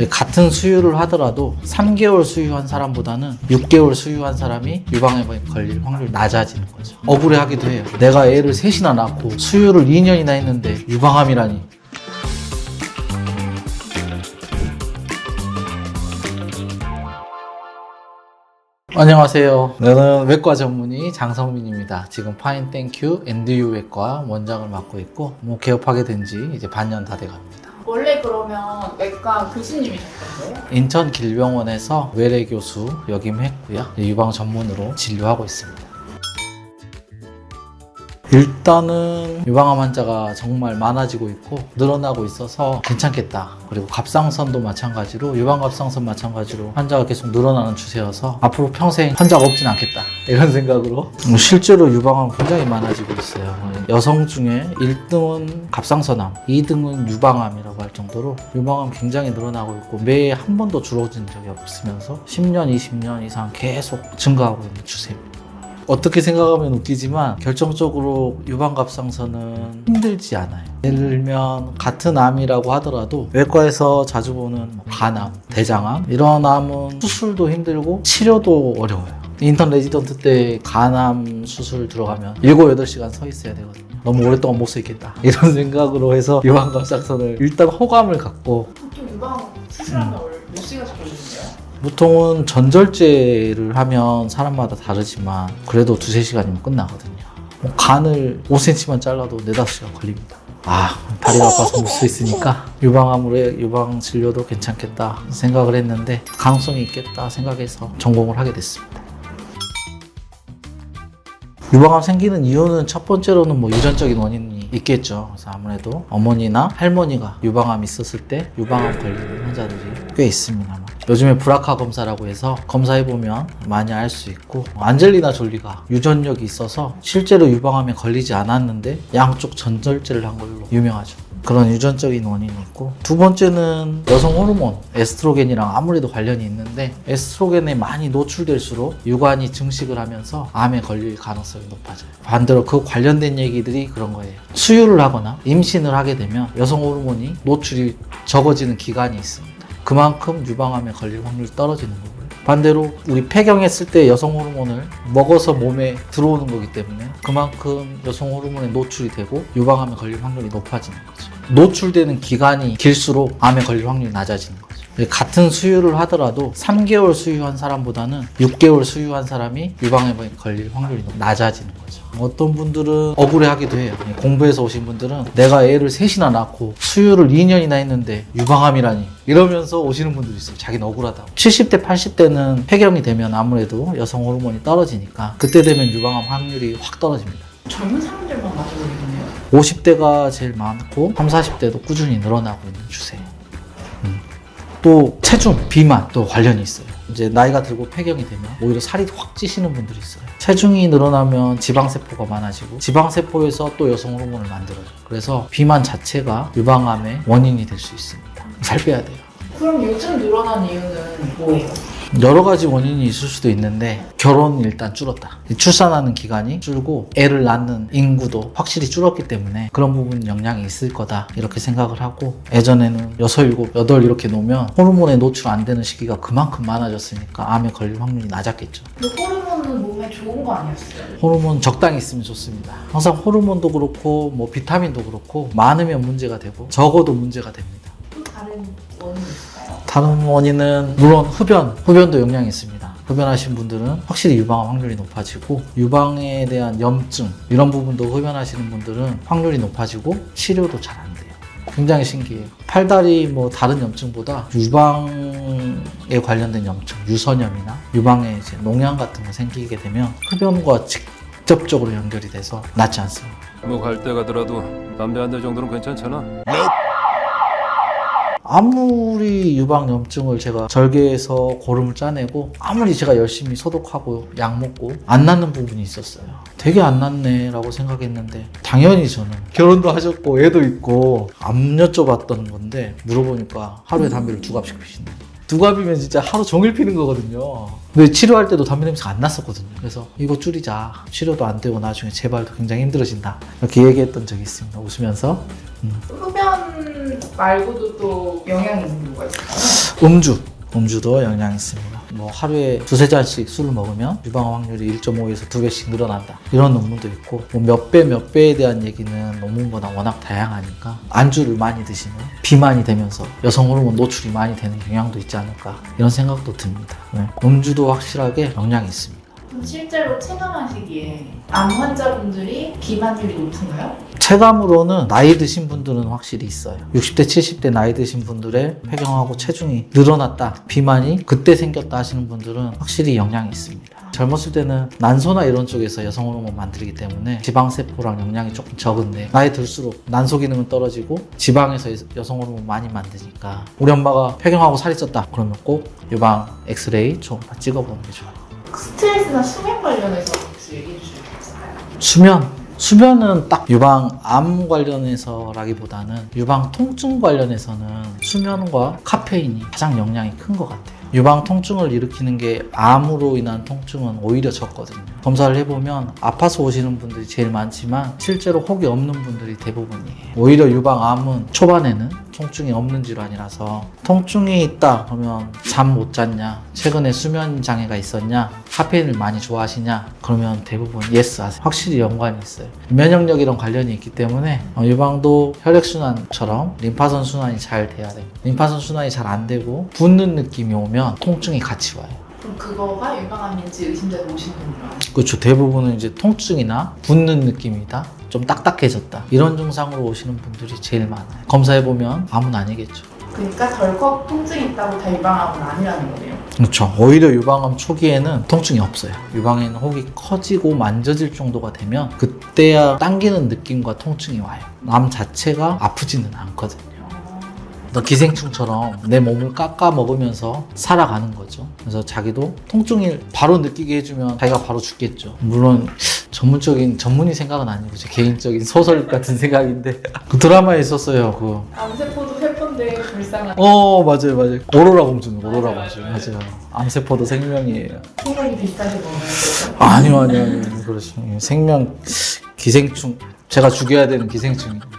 같은 수유를 하더라도 3개월 수유한 사람보다는 6개월 수유한 사람이 유방암에 걸릴 확률이 낮아지는 거죠. 억울해하기도 해요. 내가 애를 셋이나 낳고 수유를 2년이나 했는데 유방암이라니. 안녕하세요. 저는 외과 전문의 장성민입니다. 지금 파인 땡큐 앤드유 외과 원장을 맡고 있고 개업하게 된 지 이제 반년 다 돼갑니다. 원래 그러면 외과 교수님이셨던 거예요? 인천 길병원에서 외래 교수 역임했고요. 유방 전문으로 진료하고 있습니다. 일단은 유방암 환자가 정말 많아지고 있고 늘어나고 있어서 괜찮겠다. 그리고 갑상선도 마찬가지로 유방갑상선 마찬가지로 환자가 계속 늘어나는 추세여서 앞으로 평생 환자가 없진 않겠다 이런 생각으로 실제로 유방암 굉장히 많아지고 있어요. 여성 중에 1등은 갑상선암, 2등은 유방암이라고 할 정도로 유방암 굉장히 늘어나고 있고 매해 한 번도 줄어든 적이 없으면서 10년, 20년 이상 계속 증가하고 있는 추세입니다. 어떻게 생각하면 웃기지만 결정적으로 유방갑상선은 힘들지 않아요. 예를 들면 같은 암이라고 하더라도 외과에서 자주 보는 간암, 대장암 이런 암은 수술도 힘들고 치료도 어려워요. 인턴 레지던트 때 간암 수술 들어가면 7, 8시간 서 있어야 되거든요. 너무 오랫동안 못 서 있겠다 이런 생각으로 해서 유방갑상선을 일단 호감을 갖고. 보통 유방 수술하면 몇 시간씩 걸리는데요? 보통은 전절제를 하면 사람마다 다르지만 그래도 2-3시간이면 끝나거든요. 간을 5cm만 잘라도 4-5시간 걸립니다. 다리가 아파서 못 서 있으니까 유방암으로 유방 진료도 괜찮겠다 생각을 했는데 가능성이 있겠다 생각해서 전공을 하게 됐습니다. 유방암 생기는 이유는 첫 번째로는 유전적인 원인이 있겠죠. 그래서 아무래도 어머니나 할머니가 유방암 있었을 때 유방암 걸리는 환자들이 꽤 있습니다만 요즘에 브라카 검사라고 해서 검사해보면 많이 알 수 있고 안젤리나 졸리가 유전력이 있어서 실제로 유방암에 걸리지 않았는데 양쪽 전절제를 한 걸로 유명하죠. 그런 유전적인 원인이 있고 두 번째는 여성 호르몬 에스트로겐이랑 아무래도 관련이 있는데 에스트로겐에 많이 노출될수록 유관이 증식을 하면서 암에 걸릴 가능성이 높아져요. 반대로 그 관련된 얘기들이 그런 거예요. 수유를 하거나 임신을 하게 되면 여성 호르몬이 노출이 적어지는 기간이 있습니다. 그만큼 유방암에 걸릴 확률이 떨어지는 거고요. 반대로 우리 폐경했을 때 여성 호르몬을 먹어서 몸에 들어오는 거기 때문에 그만큼 여성 호르몬에 노출이 되고 유방암에 걸릴 확률이 높아지는 거죠. 노출되는 기간이 길수록 암에 걸릴 확률이 낮아지는 거죠. 같은 수유를 하더라도 3개월 수유한 사람보다는 6개월 수유한 사람이 유방암에 걸릴 확률이 낮아지는 거죠. 어떤 분들은 억울해하기도 해요. 공부해서 오신 분들은 내가 애를 셋이나 낳고 수유를 2년이나 했는데 유방암이라니 이러면서 오시는 분들이 있어요. 자기는 억울하다고. 70대, 80대는 폐경이 되면 아무래도 여성 호르몬이 떨어지니까 그때 되면 유방암 확률이 확 떨어집니다. 젊은 사람들만 많이 걸리네요. 50대가 제일 많고 30, 40대도 꾸준히 늘어나고 있는 추세예요. 또 체중, 비만 또 관련이 있어요. 이제 나이가 들고 폐경이 되면 오히려 살이 확 찌시는 분들이 있어요. 체중이 늘어나면 지방세포가 많아지고 지방세포에서 또 여성 호르몬을 만들어요. 그래서 비만 자체가 유방암의 원인이 될 수 있습니다. 살 빼야 돼요. 그럼 요즘 늘어난 이유는 뭐예요? 여러 가지 원인이 있을 수도 있는데 결혼이 일단 줄었다. 출산하는 기간이 줄고 애를 낳는 인구도 확실히 줄었기 때문에 그런 부분 영향이 있을 거다 이렇게 생각을 하고 예전에는 6, 7, 8 이렇게 놓으면 호르몬에 노출 안 되는 시기가 그만큼 많아졌으니까 암에 걸릴 확률이 낮았겠죠. 그 호르몬은 몸에 좋은 거 아니었어요? 호르몬 적당히 있으면 좋습니다. 항상 호르몬도 그렇고 비타민도 그렇고 많으면 문제가 되고 적어도 문제가 됩니다. 또 다른 원인이 있을까요? 다른 원인은 물론 흡연도 영향이 있습니다. 흡연하신 분들은 확실히 유방암 확률이 높아지고 유방에 대한 염증 이런 부분도 흡연하시는 분들은 확률이 높아지고 치료도 잘 안 돼요. 굉장히 신기해요. 팔다리 다른 염증보다 유방에 관련된 염증, 유선염이나 유방에 이제 농양 같은 거 생기게 되면 흡연과 직접적으로 연결이 돼서 낫지 않습니다. 갈 때 가더라도 담배 한 대 정도는 괜찮잖아. 아무리 유방염증을 제가 절개해서 고름을 짜내고 아무리 제가 열심히 소독하고 약 먹고 안 낫는 부분이 있었어요. 되게 안 낫네 라고 생각했는데 당연히 저는 결혼도 하셨고 애도 있고 안 여쭤봤던 건데 물어보니까 하루에 담배를 2갑씩 피신다. 두갑이면 진짜 하루 종일 피는 거거든요. 근데 치료할 때도 담배 냄새가 안 났었거든요. 그래서 이거 줄이자. 치료도 안 되고 나중에 재발도 굉장히 힘들어진다. 이렇게 얘기했던 적이 있습니다. 웃으면서. 흡연 말고도 또 영향이 있는 이유가 있을까요? 음주도 영향이 있습니다. 뭐 하루에 두세 잔씩 술을 먹으면 유방암 확률이 1.5에서 2배씩 늘어난다. 이런 논문도 있고 뭐 몇 배에 대한 얘기는 논문보다 워낙 다양하니까 안주를 많이 드시면 비만이 되면서 여성 호르몬 노출이 많이 되는 영향도 있지 않을까 이런 생각도 듭니다. 네. 음주도 확실하게 영향이 있습니다. 그럼 실제로 체감하시기에 암 환자분들이 비만율이 높은가요? 체감으로는 나이 드신 분들은 확실히 있어요. 60대, 70대 나이 드신 분들의 폐경하고 체중이 늘어났다, 비만이 그때 생겼다 하시는 분들은 확실히 영향이 있습니다. 젊었을 때는 난소나 이런 쪽에서 여성 호르몬 만들기 때문에 지방세포랑 영향이 조금 적은데 나이 들수록 난소 기능은 떨어지고 지방에서 여성 호르몬 많이 만드니까 우리 엄마가 폐경하고 살이 쪘다 그러면 꼭 유방 엑스레이 초음파 찍어보는 게 좋아요. 스트레스나 수면 관련해서 혹시 얘기해 주실 수 있을까요? 수면은 딱 유방암 관련해서라기보다는 유방 통증 관련해서는 수면과 카페인이 가장 영향이 큰 것 같아요. 유방 통증을 일으키는 게 암으로 인한 통증은 오히려 적거든요. 검사를 해보면 아파서 오시는 분들이 제일 많지만 실제로 혹이 없는 분들이 대부분이에요. 오히려 유방암은 초반에는 통증이 없는 질환이라서 통증이 있다 그러면 잠 못 잤냐, 최근에 수면 장애가 있었냐, 카페인을 많이 좋아하시냐 그러면 대부분 예스 하세요. 확실히 연관이 있어요. 면역력이랑 관련이 있기 때문에 유방도 혈액순환처럼 림파선 순환이 잘 돼야 돼요. 림파선 순환이 잘 안 되고 붓는 느낌이 오면 통증이 같이 와요. 그럼 그거가 유방암인지 의심돼서 오시는 분들은? 그렇죠. 대부분은 이제 통증이나 붓는 느낌이다, 좀 딱딱해졌다 이런 증상으로 오시는 분들이 제일 많아요. 검사해보면 암은 아니겠죠. 그러니까 덜컥 통증이 있다고 다 유방암은 아니라는 거네요. 그렇죠. 오히려 유방암 초기에는 통증이 없어요. 유방에는 혹이 커지고 만져질 정도가 되면 그때야 당기는 느낌과 통증이 와요. 암 자체가 아프지는 않거든요. 기생충처럼 내 몸을 깎아 먹으면서 살아가는 거죠. 그래서 자기도 통증을 바로 느끼게 해주면 자기가 바로 죽겠죠. 물론 전문의 생각은 아니고 제 개인적인 소설 같은 생각인데 그 드라마에 있었어요. 암세포도 세포인데 불쌍한 맞아요. 오로라 공주는 오로라 맞아요, 공주. 맞아요. 맞아요. 암세포도 생명이에요. 생각이 비슷하게 보면 아니요. 그렇죠. 생명 기생충. 제가 죽여야 되는 기생충이에요.